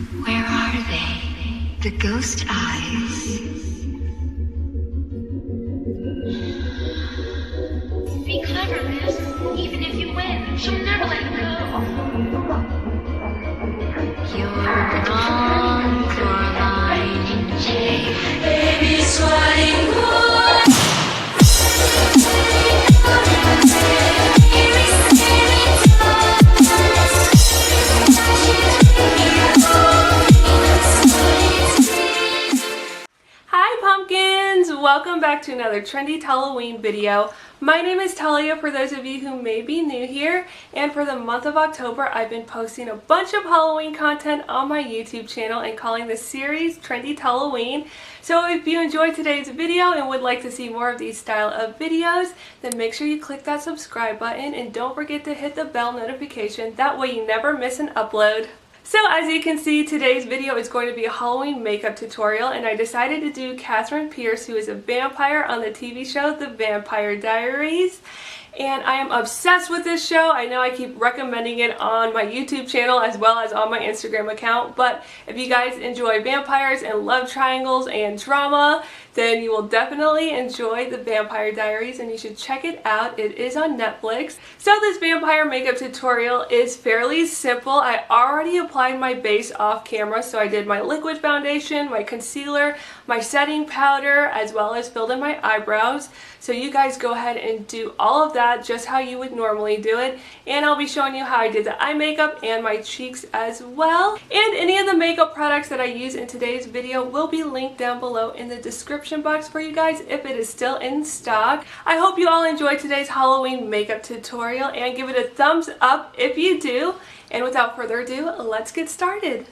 Where are they? The ghost eyes. Be clever, miss. Even if you win, she'll never let you go. You're wrong, Coraline J. Baby, swatting wood. Hi pumpkins! Welcome back to another Trendy Halloween video. My name is Talia for those of you who may be new here, and for the month of October I've been posting a bunch of Halloween content on my YouTube channel and calling the series Trendy Halloween. So if you enjoyed today's video and would like to see more of these style of videos, then make sure you click that subscribe button and don't forget to hit the bell notification, that way you never miss an upload. So as you can see, today's video is going to be a Halloween makeup tutorial, and I decided to do Katherine Pierce, who is a vampire on the TV show The Vampire Diaries. And I am obsessed with this show. I know I keep recommending it on my YouTube channel as well as on my Instagram account, but if you guys enjoy vampires and love triangles and drama, then you will definitely enjoy The Vampire Diaries and you should check it out. It is on Netflix. So this vampire makeup tutorial is fairly simple. I already applied my base off camera, so I did my liquid foundation, my concealer, my setting powder, as well as filled in my eyebrows. So you guys go ahead and do all of that just how you would normally do it, and I'll be showing you how I did the eye makeup and my cheeks as well. And any of the makeup products that I use in today's video will be linked down below in the description box for you guys if it is still in stock. I hope you all enjoyed today's Halloween makeup tutorial and give it a thumbs up if you do. And without further ado, let's get started.